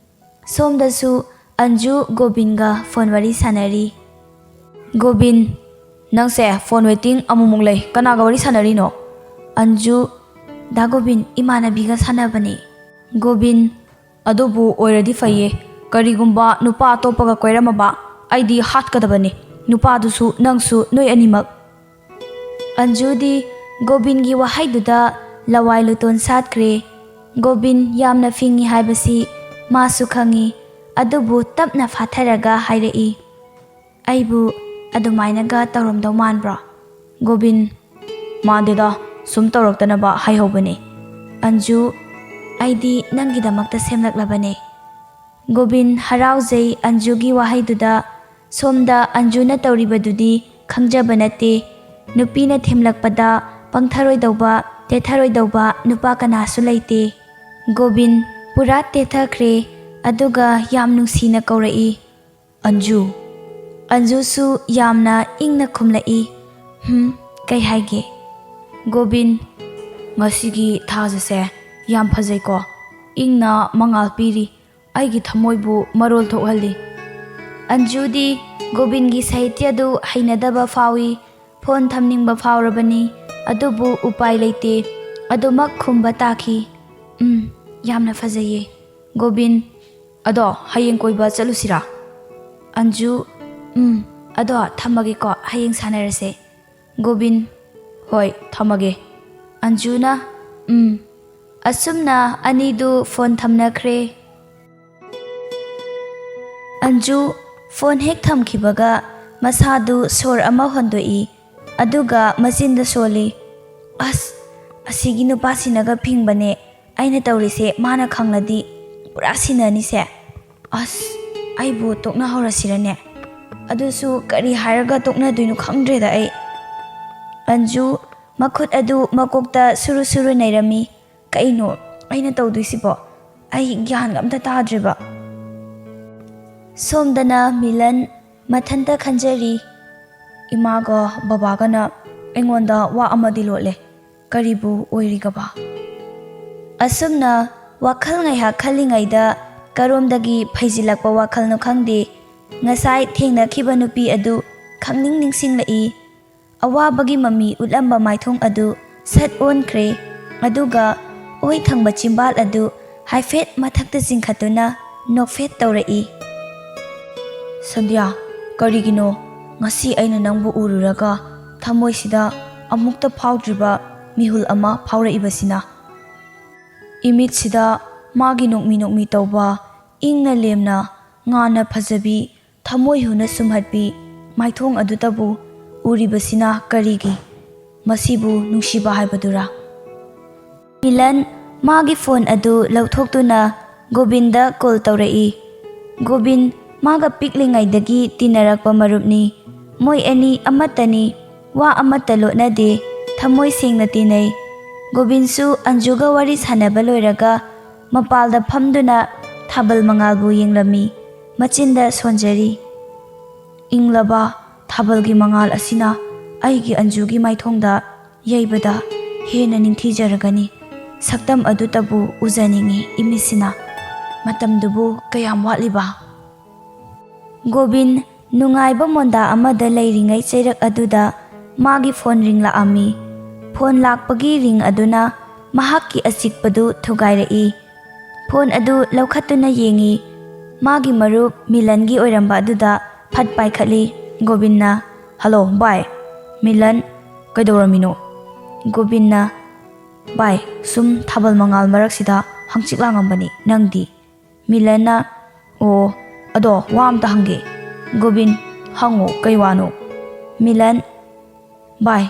ꯁꯣꯝꯗꯁꯨ ꯑꯟꯖꯨ ꯒꯣꯕꯤꯟꯒ ꯐꯣꯟ ꯋꯥꯔꯤ ꯁꯥꯟꯅꯔꯤ꯫ ꯒꯣꯕꯤꯟ, ꯅꯪꯁꯦ ꯐꯣꯟ ꯋꯦꯇꯤꯡ ꯑꯃꯨꯛꯃꯨꯛ ꯂꯩ, ꯀꯅꯥꯒ ꯋꯥꯔꯤ ꯁꯥꯟꯅꯔꯤꯅꯣ? ꯑꯟꯖꯨ, ꯗꯥ ꯒꯣꯕꯤꯟ ꯏꯃꯥꯟꯅꯕꯤꯒ ꯁꯥꯟꯅꯕꯅꯦ꯫ ꯒꯣꯕꯤꯟ, ꯑꯗꯨꯕꯨ ꯑꯣꯏꯔꯗꯤ ꯐꯩꯌꯦ, ꯀꯔꯤꯒꯨꯝꯕ ꯅꯨꯄꯥ ꯑꯇꯣꯞꯄꯒ ꯀꯣꯏꯔꯝꯃꯕ ꯑꯩꯗꯤ ꯍꯥꯠꯀꯗꯕꯅꯤ, ꯅꯨꯄꯥꯗꯨꯁꯨ ꯅꯪꯁꯨ ꯅꯣꯏ ꯑꯅꯤꯃꯛ꯫ ꯑꯟꯖꯨꯗꯤ ꯒꯣꯕꯤꯟꯒꯤ ꯋꯥꯍꯩꯗꯨꯗ ꯂꯋꯥꯏ ꯂꯨꯇꯣꯟ ꯁꯥꯠꯈ꯭ꯔꯦ꯫ ꯒꯣꯕꯤꯟ ꯌꯥꯝꯅ ꯐꯤꯡꯉꯤ ꯍꯥꯏꯕꯁꯤ ꯃꯥꯁꯨ ꯈꯪꯉꯤ, ꯑꯗꯨꯕꯨ ꯇꯞꯅ ꯐꯥꯊꯔꯒ ꯍꯥꯏꯔꯛꯏ, ꯑꯩꯕꯨ ꯑꯗꯨꯃꯥꯏꯅꯒ ꯇꯧꯔꯝꯗꯧ ꯃꯥꯟꯕ꯭ꯔꯣ? ꯒꯣꯕꯤꯟ, ꯃꯥꯟꯗꯦꯗ, ꯁꯨꯝ ꯇꯧꯔꯛꯇꯅꯕ ꯍꯥꯏꯍꯧꯕꯅꯦ. ꯑꯟꯖꯨ, ꯑꯩꯗꯤ ꯅꯪꯒꯤꯗꯃꯛꯇ ꯁꯦꯝꯂꯛꯂꯕꯅꯦ. ꯒꯣꯕꯤꯟ ꯍꯔꯥꯎꯖꯩ ꯑꯟꯖꯨꯒꯤ ꯋꯥꯍꯩꯗꯨꯗ. ꯁꯣꯝꯗ ꯑꯟꯖꯨꯅ ꯇꯧꯔꯤꯕꯗꯨꯗꯤ ꯈꯪꯖꯕ ꯅꯠꯇꯦ. ꯅꯨꯄꯤꯅ ꯊꯦꯝꯂꯛꯄꯗ ꯄꯪꯊꯔꯣꯏꯗꯧꯕ, ꯇꯦꯊꯔꯣꯏꯗꯧꯕ ꯅꯨꯄꯥ ꯀꯅꯥꯁꯨ ꯂꯩꯇꯦ. ꯒꯣꯕꯤꯟ ꯄꯨꯔꯥ ꯇꯦꯊꯈ꯭ꯔꯦ, ꯑꯗꯨꯒ ꯌꯥꯝ ꯅꯨꯡꯁꯤꯅ ꯀꯧꯔꯛꯏ, ꯑꯟꯖꯨ. ꯑꯟꯖꯨꯁꯨ ꯌꯥꯝꯅ ꯏꯪꯅ ꯈꯨꯝꯂꯛꯏ, ꯀꯩ ꯍꯥꯏꯒꯦ? ꯒꯣꯕꯤꯟ, ꯉꯁꯤꯒꯤ ꯊꯥꯖꯁꯦ ꯌꯥꯝ ꯐꯖꯩꯀꯣ. ꯏꯪꯅ ꯃꯉꯥꯜ ꯄꯤꯔꯤ, ꯑꯩꯒꯤ ꯊꯃꯣꯏꯕꯨ ꯃꯔꯣꯜ ꯊꯣꯛꯍꯜꯂꯤ. ꯑꯟꯖꯨꯗꯤ ꯒꯣꯕꯤꯟꯒꯤ ꯁꯥꯍꯤꯇ꯭ꯌꯗꯨ ꯍꯩꯅꯗꯕ ꯐꯥꯎꯏ. ꯐꯣꯟ ꯊꯝꯅꯤꯡꯕ ꯐꯥꯎꯔꯕꯅꯤ, ꯑꯗꯨꯕꯨ ꯎꯄꯥꯏ ꯂꯩꯇꯦ. ꯑꯗꯨꯃꯛ ꯈꯨꯝꯕ ꯇꯥꯈꯤ. ꯌꯥꯝꯅ ꯐꯖꯩꯌꯦ. ꯒꯣꯕꯤꯟ, ꯑꯗꯣ ꯍꯌꯦꯡ ꯀꯣꯏꯕ ꯆꯠꯂꯨꯁꯤꯔꯥ? ꯑꯟꯖꯨ, ꯑꯗꯣ ꯊꯝꯃꯒꯦꯀꯣ, ꯍꯌꯦꯡ ꯁꯥꯟꯅꯔꯁꯦ. ꯒꯣꯕꯤꯟ, ꯍꯣꯏ ꯊꯝꯃꯒꯦ. ꯑꯟꯖꯨꯅ, ꯑꯁꯨꯝꯅ ꯑꯅꯤꯗꯨ ꯐꯣꯟ ꯊꯝꯅꯈ꯭ꯔꯦ. ꯑꯟꯖꯨ ꯐꯣꯟ ꯍꯦꯛ ꯊꯝꯈꯤꯕꯒ ꯃꯁꯥꯗꯨ ꯁꯣꯔ ꯑꯃ ꯍꯣꯟꯗꯣꯛꯏ, ꯑꯗꯨꯒ ꯃꯆꯤꯟꯗ ꯁꯣꯜꯂꯤ. ꯑꯁꯤꯒꯤ ꯅꯨꯄꯥꯁꯤꯅꯒ ꯐꯤꯡꯕꯅꯦ. ꯑꯩꯅ ꯇꯧꯔꯤꯁꯦ ꯃꯥꯅ ꯈꯪꯂꯗꯤ ꯄꯨꯔꯥ ꯁꯤꯟꯅꯅꯤꯁꯦ. ꯑꯩꯕꯨ ꯇꯣꯛꯅꯍꯧꯔꯁꯤꯔꯅꯦ? ꯑꯗꯨꯁꯨ ꯀꯔꯤ ꯍꯥꯏꯔꯒ ꯇꯣꯛꯅꯗꯣꯏꯅꯣ ꯈꯪꯗ꯭ꯔꯦꯗ ꯑꯩ. ꯑꯟꯖꯨ ꯃꯈꯨꯠ ꯑꯗꯨ ꯃꯀꯣꯛꯇ ꯁꯨꯔꯨ ꯁꯨꯔꯨ ꯅꯩꯔꯝꯃꯤ. ꯀꯩꯅꯣ ꯑꯩꯅ ꯇꯧꯗꯣꯏꯁꯤꯕꯣ? ꯑꯩ ꯒ꯭ꯌꯥꯟ ꯑꯝꯇ ꯇꯥꯗ꯭ꯔꯦꯕ. ꯁꯣꯝꯗꯅ ꯃꯤꯂꯟ ꯃꯊꯟꯇ ꯈꯟꯖꯔꯤ. ꯏꯃꯥꯒ ꯕꯕꯥꯒꯅ ꯑꯩꯉꯣꯟꯗ ꯋꯥ ꯑꯃꯗꯤ ꯂꯣꯠꯂꯦ. ꯀꯔꯤꯕꯨ ꯑꯣꯏꯔꯤꯒꯕ? ꯑꯁꯨꯝꯅ ꯋꯥꯈꯜ ꯉꯥꯏꯍꯥꯛ ꯈꯜꯂꯤꯉꯩꯗ ꯀꯔꯣꯝꯗꯒꯤ ꯐꯩꯖꯤꯜꯂꯛꯄ ꯋꯥꯈꯜꯅꯣ ꯈꯪꯗꯦ, ꯉꯁꯥꯏ ꯊꯦꯡꯅꯈꯤꯕ ꯅꯨꯄꯤ ꯑꯗꯨ ꯈꯪꯅꯤꯡ ꯅꯤꯡꯁꯤꯡꯂꯛꯏ. ꯑꯋꯥꯕꯒꯤ ꯃꯃꯤ ꯎꯠꯂꯝꯕ ꯃꯥꯏꯊꯣꯡ ꯑꯗꯨ ꯁꯠ ꯑꯣꯟꯈ꯭ꯔꯦ, ꯑꯗꯨꯒ ꯑꯣꯏ ꯊꯪꯕ ꯆꯤꯝꯕꯥꯜ ꯑꯗꯨ ꯍꯥꯏꯐꯦꯠ ꯃꯊꯛꯇ ꯆꯤꯡꯈꯠꯇꯨꯅ ꯅꯣꯛꯐꯦꯠ ꯇꯧꯔꯛꯏ. ꯁꯟꯙ꯭ꯌꯥ, ꯀꯔꯤꯒꯤꯅꯣ ꯉꯁꯤ ꯑꯩꯅ ꯅꯪꯕꯨ ꯎꯔꯨꯔꯒ ꯊꯃꯣꯏꯁꯤꯗ ꯑꯃꯨꯛꯇ ꯐꯥꯎꯗ꯭ꯔꯤꯕ ꯃꯤꯍꯨꯜ ꯑꯃ ꯐꯥꯎꯔꯛꯏꯕꯁꯤꯅ? ꯏꯃꯤꯠꯁꯤꯗ ꯃꯥꯒꯤ ꯅꯣꯛꯃꯤ ꯅꯣꯛꯃꯤ ꯇꯧꯕ, ꯏꯪꯅ ꯂꯦꯝꯅ ꯉꯥꯟꯅ ꯐꯖꯕꯤ, ꯊꯃꯣꯏ ꯍꯨꯅ ꯁꯨꯝꯍꯠꯄꯤ ꯃꯥꯏꯊꯣꯡ ꯑꯗꯨꯇꯕꯨ ꯎꯔꯤꯕꯁꯤꯅ ꯀꯔꯤꯒꯤ? ꯃꯁꯤꯕꯨ ꯅꯨꯡꯁꯤꯕ ꯍꯥꯏꯕꯗꯨꯔꯥ? ꯃꯤꯂꯟ ꯃꯥꯒꯤ ꯐꯣꯟ ꯑꯗꯨ ꯂꯧꯊꯣꯛꯇꯨꯅ ꯒꯣꯕꯤꯟꯗ ꯀꯣꯜ ꯇꯧꯔꯛꯏ. ꯒꯣꯕꯤꯟ ꯃꯥꯒ ꯄꯤꯛꯂꯤꯉꯩꯗꯒꯤ ꯇꯤꯟꯅꯔꯛꯄ ꯃꯔꯨꯞꯅꯤ. ꯃꯣꯏ ꯑꯅꯤ ꯑꯃꯠꯇꯅꯤ, ꯋꯥ ꯑꯃꯠꯇ ꯂꯣꯠꯅꯗꯦ, ꯊꯃꯣꯏ ꯁꯦꯡꯅ ꯇꯤꯟꯅꯩ. ꯒꯣꯕꯤꯟꯁꯨ ꯑꯟꯖꯨꯒ ꯋꯥꯔꯤ ꯁꯥꯟꯅꯕ ꯂꯣꯏꯔꯒ ꯃꯄꯥꯜꯗ ꯐꯝꯗꯨꯅ ꯊꯥꯕꯜ ꯃꯉꯥꯜꯕꯨ ꯌꯦꯡꯂꯝꯃꯤ, ꯃꯆꯤꯟꯗ ꯁꯣꯟꯖꯔꯤ. ꯏꯪꯂꯕ ꯊꯥꯕꯜꯒꯤ ꯃꯉꯥꯜ ꯑꯁꯤꯅ ꯑꯩꯒꯤ ꯑꯟꯖꯨꯒꯤ ꯃꯥꯏꯊꯣꯡꯗ ꯌꯩꯕꯗ ꯍꯦꯟꯅ ꯅꯤꯡꯊꯤꯖꯔꯒꯅꯤ. ꯁꯛꯇꯝ ꯑꯗꯨꯇꯕꯨ ꯎꯖꯅꯤꯡꯉꯤ ꯏꯃꯤꯠꯁꯤꯅ. ꯃꯇꯝꯗꯨꯕꯨ ꯀꯌꯥꯝ ꯋꯥꯠꯂꯤꯕ? ꯒꯣꯕꯤꯟ ꯅꯨꯡꯉꯥꯏꯕ ꯃꯣꯟꯗꯥ ꯑꯃꯗ ꯂꯩꯔꯤꯉꯩ ꯆꯩꯔꯛ ꯑꯗꯨꯗ ꯃꯥꯒꯤ ꯐꯣꯟ ꯔꯤꯡ ꯂꯥꯛꯑꯝꯃꯤ. ꯐꯣꯟ ꯂꯥꯛꯄꯒꯤ ꯔꯤꯡ ꯑꯗꯨꯅ ꯃꯍꯥꯛꯀꯤ ꯑꯆꯤꯛꯄꯗꯨ ꯊꯨꯒꯥꯏꯔꯛꯏ. ꯐꯣꯟ ꯑꯗꯨ ꯂꯧꯈꯠꯇꯨꯅ ꯌꯦꯡꯉꯤ. ꯃꯥꯒꯤ ꯃꯔꯨꯞ ꯃꯤꯂꯟꯒꯤ ꯑꯣꯏꯔꯝꯕ ꯑꯗꯨꯗ ꯐꯠ ꯄꯥꯏꯈꯠꯂꯤ. ꯒꯣꯕꯤꯟꯅ, ꯍꯜꯂꯣ ꯕꯥꯏ. ꯃꯤꯂꯟ, ꯀꯩꯗꯧꯔꯝꯃꯤꯅꯣ? ꯒꯣꯕꯤꯟꯅ, ꯕꯥꯏ, ꯁꯨꯝ ꯊꯥꯕꯜ ꯃꯉꯥꯜ ꯃꯔꯛꯁꯤꯗ ꯍꯪꯆꯤꯛ ꯂꯥꯡꯉꯝꯕꯅꯤ. ꯅꯪꯗꯤ? ꯃꯤꯂꯟꯅ, ꯑꯣ, ꯑꯗꯣ ꯋꯥ ꯑꯝꯇ ꯍꯪꯒꯦ. ꯒꯣꯕꯤꯟ, ꯍꯪꯉꯣ, ꯀꯩ ꯋꯥꯅꯣ? ꯃꯤꯂꯟ, ꯕꯥꯏ,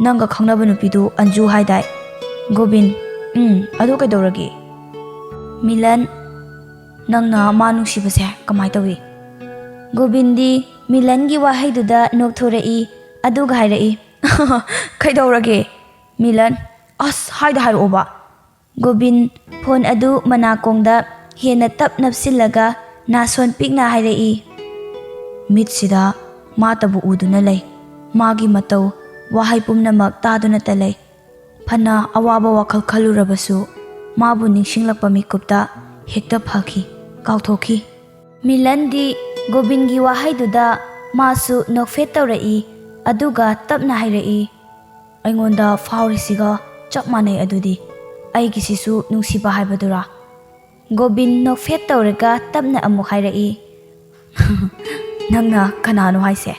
ꯅꯪꯒ ꯈꯪꯅꯕ ꯅꯨꯄꯤꯗꯨ ꯑꯟꯖꯨ ꯍꯥꯏꯗꯥꯏ? ꯒꯣꯕꯤꯟ, ꯑꯗꯨ ꯀꯩꯗꯧꯔꯒꯦ? ꯃꯤꯂꯟ, ꯅꯪꯅ ꯃꯥ ꯅꯨꯡꯁꯤꯕꯁꯦ ꯀꯃꯥꯏ ꯇꯧꯏ? ꯒꯣꯕꯤꯟꯗꯤ ꯃꯤꯂꯟꯒꯤ ꯋꯥꯍꯩꯗꯨꯗ ꯅꯣꯛꯊꯣꯔꯛꯏ, ꯑꯗꯨꯒ ꯍꯥꯏꯔꯛꯏ, ꯀꯩꯗꯧꯔꯒꯦ? ꯃꯤꯂꯟ, ꯍꯥꯏꯗ ꯍꯥꯏꯔꯛꯑꯣꯕ. ꯒꯣꯕꯤꯟ ꯐꯣꯟ ꯑꯗꯨ ꯃꯅꯥꯀꯣꯡꯗ ꯍꯦꯟꯅ ꯇꯞ ꯅꯞꯁꯤꯜꯂꯒ ꯅꯥꯁꯣꯟ ꯄꯤꯛꯅ ꯍꯥꯏꯔꯛꯏ. ꯃꯤꯠꯁꯤꯗ ꯃꯥꯇꯕꯨ ꯎꯗꯨꯅ ꯂꯩ. ꯃꯥꯒꯤ ꯃꯇꯧ, ꯋꯥꯍꯩ ꯄꯨꯝꯅꯃꯛ ꯇꯥꯗꯨꯅꯇ ꯂꯩ. ꯐꯅ ꯑꯋꯥꯕ ꯋꯥꯈꯜ ꯈꯜꯂꯨꯔꯕꯁꯨ ꯃꯥꯕꯨ ꯅꯤꯡꯁꯤꯡꯂꯛꯄ ꯃꯤꯀꯨꯞꯇ ꯍꯦꯛꯇ ꯐꯈꯤ, ꯀꯥꯎꯊꯣꯛꯈꯤ. ꯃꯤꯂꯟꯗꯤ ꯒꯣꯕꯤꯟꯒꯤ ꯋꯥꯍꯩꯗꯨꯗ ꯃꯥꯁꯨ ꯅꯣꯛꯐꯦꯠ ꯇꯧꯔꯛꯏ, ꯑꯗꯨꯒ ꯇꯞꯅ ꯍꯥꯏꯔꯛꯏ, ꯑꯩꯉꯣꯟꯗ ꯐꯥꯎꯔꯤꯁꯤꯒ ꯆꯞ ꯃꯥꯟꯅꯩ. ꯑꯗꯨꯗꯤ ꯑꯩꯒꯤꯁꯤꯁꯨ ꯅꯨꯡꯁꯤꯕ ꯍꯥꯏꯕꯗꯨꯔꯥ? ꯒꯣꯕꯤꯟ ꯅꯣꯛꯐꯦꯠ ꯇꯧꯔꯒ ꯇꯞꯅ ꯑꯃꯨꯛ ꯍꯥꯏꯔꯛꯏ, ꯅꯪꯅ ꯀꯅꯥꯅꯣ ꯍꯥꯏꯁꯦ?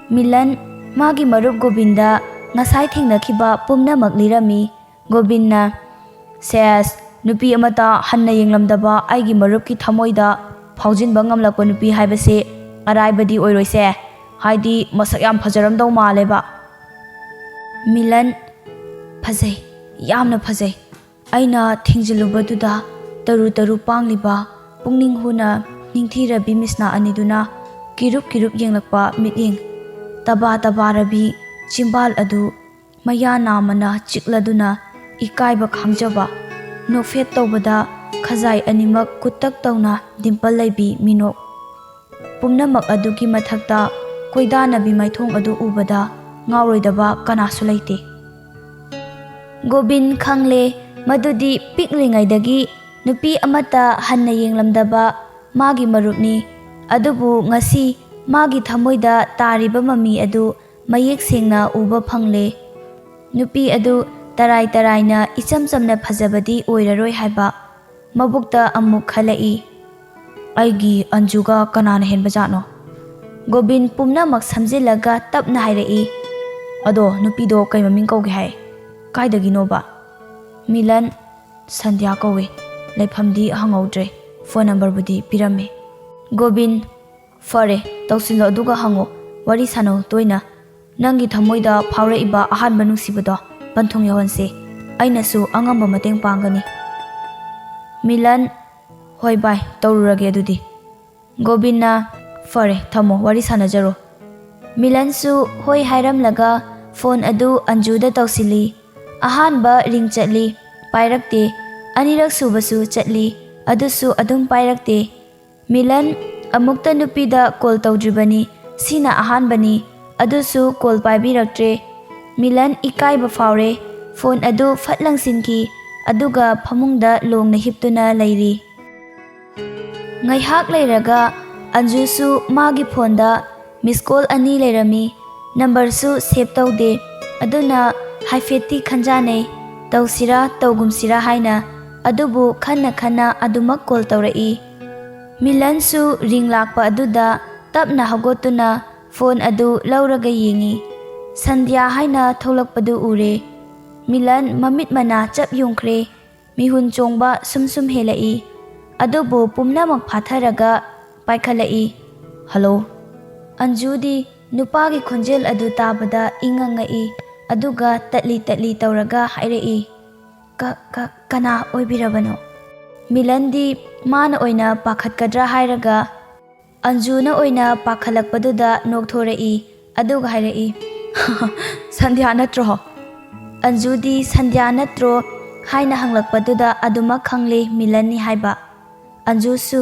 ꯃꯤꯂꯟ ꯃꯥꯒꯤ ꯃꯔꯨꯞ ꯒꯣꯕꯤꯟꯗ ꯉꯁꯥꯏ ꯊꯦꯡꯅꯈꯤꯕ ꯄꯨꯝꯅꯃꯛ ꯂꯤꯔꯝꯃꯤ. ꯒꯣꯕꯤꯟꯅ, ꯁꯦꯁ, ꯅꯨꯄꯤ ꯑꯃꯇ ꯍꯟꯅ ꯌꯦꯡꯂꯝꯗꯕ ꯑꯩꯒꯤ ꯃꯔꯨꯞꯀꯤ ꯊꯃꯣꯏꯗ ꯐꯥꯎꯖꯤꯟꯕ ꯉꯝꯂꯛꯄ ꯅꯨꯄꯤ ꯍꯥꯏꯕꯁꯦ ꯑꯔꯥꯏꯕꯗꯤ ꯑꯣꯏꯔꯣꯏꯁꯦ. ꯍꯥꯏꯗꯤ ꯃꯁꯛ ꯌꯥꯝ ꯐꯖꯔꯝꯗꯧ ꯃꯥꯜꯂꯦꯕ. ꯃꯤꯂꯟ, ꯐꯖꯩ, ꯌꯥꯝꯅ ꯐꯖꯩ. ꯑꯩꯅ ꯊꯤꯡꯖꯤꯜꯂꯨꯕꯗꯨꯗ ꯇꯔꯨ ꯇꯔꯨ ꯄꯥꯡꯂꯤꯕ ꯄꯨꯛꯅꯤꯡ ꯍꯨꯅ ꯅꯤꯡꯊꯤꯔꯕꯤ ꯃꯤꯁꯅꯥ ꯑꯅꯤꯗꯨꯅ ꯀꯤꯔꯨꯞ ꯀꯤꯔꯨꯞ ꯌꯦꯡꯂꯛꯄ ꯃꯤꯠꯌꯦꯡ, ꯇꯕꯥ ꯇꯕꯥꯔꯕꯤ ꯆꯤꯝꯕꯥꯜ ꯑꯗꯨ ꯃꯌꯥ ꯅꯥꯝꯃꯅ ꯆꯤꯛꯂꯗꯨꯅ ꯏꯀꯥꯏꯕ ꯈꯥꯡꯖꯕ, ꯅꯣꯛꯐꯦꯠ ꯇꯧꯕꯗ ꯈꯖꯥꯏ ꯑꯅꯤꯃꯛ ꯀꯨꯠꯇꯛ ꯇꯧꯅ ꯗꯤꯝꯄꯜ ꯂꯩꯕꯤ ꯃꯤꯅꯣꯛ, ꯄꯨꯝꯅꯃꯛ ꯑꯗꯨꯒꯤ ꯃꯊꯛꯇ ꯀꯣꯏꯗꯥꯅꯕꯤ ꯃꯥꯏꯊꯣꯡ ꯑꯗꯨ ꯎꯕꯗ ꯉꯥꯎꯔꯣꯏꯗꯕ ꯀꯅꯥꯁꯨ ꯂꯩꯇꯦ꯫ ꯒꯣꯕꯤꯟ ꯈꯪꯂꯦ ꯃꯗꯨꯗꯤ ꯄꯤꯛꯂꯤꯉꯩꯗꯒꯤ ꯅꯨꯄꯤ ꯑꯃꯠꯇ ꯍꯟꯅ ꯌꯦꯡꯂꯝꯗꯕ ꯃꯥꯒꯤ ꯃꯔꯨꯞꯅꯤ, ꯑꯗꯨꯕꯨ ꯉꯁꯤ ꯃꯥꯒꯤ ꯊꯃꯣꯏꯗ ꯇꯥꯔꯤꯕ ꯃꯃꯤ ꯑꯗꯨ ꯃꯌꯦꯛ ꯁꯦꯡꯅ ꯎꯕ ꯐꯪꯂꯦ꯫ ꯅꯨꯄꯤ ꯑꯗꯨ ꯇꯔꯥꯏ ꯇꯔꯥꯏꯅ ꯏꯆꯝ ꯆꯝꯅ ꯐꯖꯕꯗꯤ ꯑꯣꯏꯔꯔꯣꯏ ꯍꯥꯏꯕ ꯃꯕꯨꯛꯇ ꯑꯃꯨꯛ ꯈꯜꯂꯛꯏ꯫ ꯑꯩꯒꯤ ꯑꯟꯖꯨꯒ ꯀꯅꯥꯅ ꯍꯦꯟꯕꯖꯥꯠꯅꯣ? ꯒꯣꯕꯤꯟ ꯄꯨꯝꯅꯃꯛ ꯁꯝꯖꯤꯜꯂꯒ ꯇꯞꯅ ꯍꯥꯏꯔꯛꯏ꯫ ꯑꯗꯣ ꯅꯨꯄꯤꯗꯣ ꯀꯩ ꯃꯃꯤꯡ ꯀꯧꯒꯦ ꯍꯥꯏ? ꯀꯥꯏꯗꯒꯤꯅꯣꯕ? ꯃꯤꯂꯟ, ꯁꯟꯙ꯭ꯌꯥ ꯀꯧꯏ꯫ ꯂꯩꯐꯝꯗꯤ ꯍꯪꯍꯧꯗ꯭ꯔꯦ, ꯐꯣꯟ ꯅꯝꯕꯔꯕꯨꯗꯤ ꯄꯤꯔꯝꯃꯦ꯫ ꯒꯣꯕꯤꯟ, ꯐꯔꯦ, ꯇꯧꯁꯤꯜꯂꯣ ꯑꯗꯨꯒ ꯍꯪꯉꯣ, ꯋꯥꯔꯤ ꯁꯥꯟꯅꯧ ꯇꯣꯏꯅ꯫ ꯅꯪꯒꯤ ꯊꯃꯣꯏꯗ ꯐꯥꯎꯔꯛꯏꯕ ꯑꯍꯥꯟꯕ ꯅꯨꯡꯁꯤꯕꯗꯣ ꯄꯟꯊꯨꯡ ꯌꯧꯍꯟꯁꯦ, ꯑꯩꯅꯁꯨ ꯑꯉꯝꯕ ꯃꯇꯦꯡ ꯄꯥꯡꯒꯅꯤ꯫ ꯃꯤꯂꯟ, ꯍꯣꯏ ꯕꯥꯏ, ꯇꯧꯔꯨꯔꯒꯦ ꯑꯗꯨꯗꯤ꯫ ꯒꯣꯕꯤꯟꯅ, ꯐꯔꯦ ꯊꯝꯃꯣ, ꯋꯥꯔꯤ ꯁꯥꯟꯅꯖꯔꯣ꯫ ꯃꯤꯂꯟꯁꯨ ꯍꯣꯏ ꯍꯥꯏꯔꯝꯂꯒ ꯐꯣꯟ ꯑꯗꯨ ꯑꯟꯖꯨꯗ ꯇꯧꯁꯤꯜꯂꯤ꯫ ꯑꯍꯥꯟꯕ ꯔꯤꯡ ꯆꯠꯂꯤ, ꯄꯥꯏꯔꯛꯇꯦ꯫ ꯑꯅꯤꯔꯛ ꯁꯨꯕꯁꯨ ꯆꯠꯂꯤ, ꯑꯗꯨꯁꯨ ꯑꯗꯨꯝ ꯄꯥꯏꯔꯛꯇꯦ꯫ ꯃꯤꯂꯟ, ꯑꯃꯨꯛꯇ ꯅꯨꯄꯤꯗ ꯀꯣꯜ ꯇꯧꯗ꯭ꯔꯤꯕꯅꯤ, ꯁꯤꯅ ꯑꯍꯥꯟꯕꯅꯤ, ꯑꯗꯨꯁꯨ ꯀꯣꯜ ꯄꯥꯏꯕꯤꯔꯛꯇ꯭ꯔꯦ꯫ ꯃꯤꯂꯟ ꯏꯀꯥꯏꯕ ꯐꯥꯎꯔꯦ, ꯐꯣꯟ ꯑꯗꯨ ꯐꯠ ꯂꯪꯁꯤꯟꯈꯤ, ꯑꯗꯨꯒ ꯐꯃꯨꯡꯗ ꯂꯣꯡꯅ ꯍꯤꯞꯇꯨꯅ ꯂꯩꯔꯤ꯫ ꯉꯥꯏꯍꯥꯛ ꯂꯩꯔꯒ ꯑꯟꯖꯨꯁꯨ ꯃꯥꯒꯤ ꯐꯣꯟꯗ ꯃꯤꯁꯀꯣꯜ 2 ꯂꯩꯔꯝꯃꯤ꯫ ꯅꯝꯕꯔꯁꯨ ꯁꯦꯞ ꯇꯧꯗꯦ, ꯑꯗꯨꯅ ꯍꯥꯏꯐꯦꯠꯇꯤ ꯈꯟꯖꯥꯅꯩ, ꯇꯧꯁꯤꯔꯥ ꯇꯧꯒꯨꯝꯁꯤꯔꯥ ꯍꯥꯏꯅ, ꯑꯗꯨꯕꯨ ꯈꯟꯅ ꯈꯟꯅ ꯑꯗꯨꯃꯛ ꯀꯣꯜ ꯇꯧꯔꯛꯏ꯫ ꯃꯤꯂꯟꯁꯨ ꯔꯤꯡ ꯂꯥꯛꯄ ꯑꯗꯨꯗ ꯇꯞꯅ ꯍꯧꯒꯠꯇꯨꯅ ꯐꯣꯟ ꯑꯗꯨ ꯂꯧꯔꯒ ꯌꯦꯡꯉꯤ꯫ ꯁꯟꯙ꯭ꯌꯥ ꯍꯥꯏꯅ ꯊꯣꯛꯂꯛꯄꯗꯨ ꯎꯔꯦ꯫ ꯃꯤꯂꯟ ꯃꯃꯤꯠ ꯃꯅꯥ ꯆꯞ ꯌꯨꯡꯈ꯭ꯔꯦ, ꯃꯤꯍꯨꯟ ꯆꯣꯡꯕ ꯁꯨꯝ ꯁꯨꯝ ꯍꯦꯜꯂꯛꯏ, ꯑꯗꯨꯕꯨ ꯄꯨꯝꯅꯃꯛ ꯐꯥꯊꯔꯒ ꯄꯥꯏꯈꯠꯂꯛꯏ꯫ ꯍꯜꯂꯣ꯫ ꯑꯟꯖꯨꯗꯤ ꯅꯨꯄꯥꯒꯤ ꯈꯣꯟꯖꯦꯜ ꯑꯗꯨ ꯇꯥꯕꯗ ꯏꯪꯉꯪꯉꯛꯏ, ꯑꯗꯨꯒ ꯇꯠꯂꯤ ꯇꯠꯂꯤ ꯇꯧꯔꯒ ꯍꯥꯏꯔꯛꯏ, ꯀꯅꯥ ꯑꯣꯏꯕꯤꯔꯕꯅꯣ? ꯃꯤꯂꯟꯗꯤ ꯃꯥꯅ ꯑꯣꯏꯅ ꯄꯥꯈꯠꯀꯗ꯭ꯔꯥ ꯍꯥꯏꯔꯒ ꯑꯟꯖꯨꯅ ꯑꯣꯏꯅ ꯄꯥꯈꯠꯂꯛꯄꯗꯨꯗ ꯅꯣꯛꯊꯣꯔꯛꯏ, ꯑꯗꯨꯒ ꯍꯥꯏꯔꯛꯏ, ꯁꯟꯙ꯭ꯌꯥ ꯅꯠꯇ꯭ꯔꯣ? ꯑꯟꯖꯨꯗꯤ ꯁꯟꯙ꯭ꯌꯥ ꯅꯠꯇ꯭ꯔꯣ ꯍꯥꯏꯅ ꯍꯪꯂꯛꯄꯗꯨꯗ ꯑꯗꯨꯃꯛ ꯈꯪꯂꯦ ꯃꯤꯂꯟꯅꯤ ꯍꯥꯏꯕ꯫ ꯑꯟꯖꯨꯁꯨ,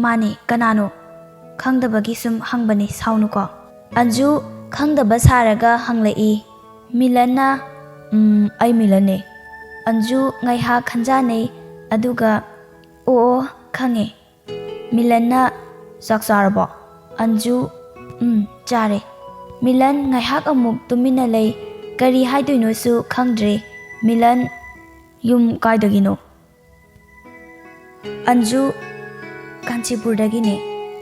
ꯃꯥꯅꯦ, ꯀꯅꯥꯅꯣ? ꯈꯪꯗꯕꯒꯤ ꯁꯨꯝ ꯍꯪꯕꯅꯤ, ꯁꯥꯎꯅꯨꯀꯣ꯫ ꯑꯟꯖꯨ ꯈꯪꯗꯕ ꯁꯥꯔꯒ ꯍꯪꯂꯛꯏ꯫ ꯃꯤꯂꯟꯅ, ꯑꯩ ꯃꯤꯂꯟꯅꯦ꯫ ꯑꯟꯖꯨ ꯉꯥꯏꯍꯥꯛ ꯈꯟꯖꯥꯅꯩ, ꯑꯗꯨꯒ ꯑꯣ ꯈꯪꯉꯦ꯫ ꯃꯤꯂꯟꯅ, ꯆꯥꯛ ꯆꯥꯔꯕꯣ? ꯑꯟꯖꯨ, ꯆꯥꯔꯦ꯫ ꯃꯤꯂꯟ ꯉꯥꯏꯍꯥꯛ ꯑꯃꯨꯛ ꯇꯨꯃꯤꯟꯅ ꯂꯩ, ꯀꯔꯤ ꯍꯥꯏꯗꯣꯏꯅꯣꯁꯨ ꯈꯪꯗ꯭ꯔꯦ꯫ ꯃꯤꯂꯟ, ꯌꯨꯝ ꯀꯥꯏꯗꯒꯤꯅꯣ? ꯑꯟꯖꯨ, ꯀꯥꯟꯆꯤꯄꯨꯔꯗꯒꯤꯅꯦ꯫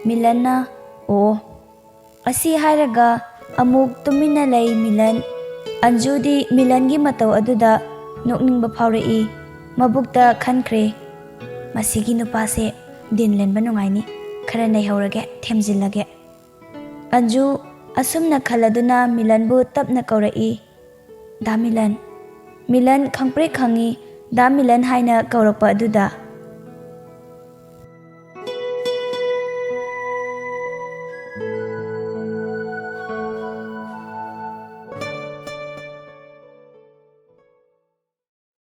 ꯃꯤꯂꯟꯅ, ꯑꯣ꯫ ꯑꯁꯤ ꯍꯥꯏꯔꯒ ꯑꯃꯨꯛ ꯇꯨꯃꯤꯟꯅ ꯂꯩ ꯃꯤꯂꯟ꯫ ꯑꯟꯖꯨꯗꯤ ꯃꯤꯂꯟꯒꯤ ꯃꯇꯧ ꯑꯗꯨꯗ ꯅꯣꯛꯅꯤꯡꯕ ꯐꯥꯎꯔꯛꯏ, ꯃꯕꯨꯛꯇ ꯈꯟꯈ꯭ꯔꯦ, ꯃꯁꯤꯒꯤ ꯅꯨꯄꯥꯁꯦ ꯗꯤꯟ ꯂꯦꯟꯕ ꯅꯨꯡꯉꯥꯏꯅꯤ, ꯈꯔ ꯅꯩꯍꯧꯔꯒꯦ, ꯊꯦꯝꯖꯤꯜꯂꯒꯦ꯫ ꯑꯟꯖꯨ ꯑꯁꯨꯝꯅ ꯈꯜꯂꯗꯨꯅ ꯃꯤꯂꯟꯕꯨ ꯇꯞꯅ ꯀꯧꯔꯛꯏ, ꯗꯥ ꯃꯤꯂꯟ꯫ ꯃꯤꯂꯟ ꯈꯪꯄ꯭ꯔꯦꯛ ꯈꯪꯏ ꯗꯥ ꯃꯤꯂꯟ ꯍꯥꯏꯅ ꯀꯧꯔꯛꯄ ꯑꯗꯨꯗ꯫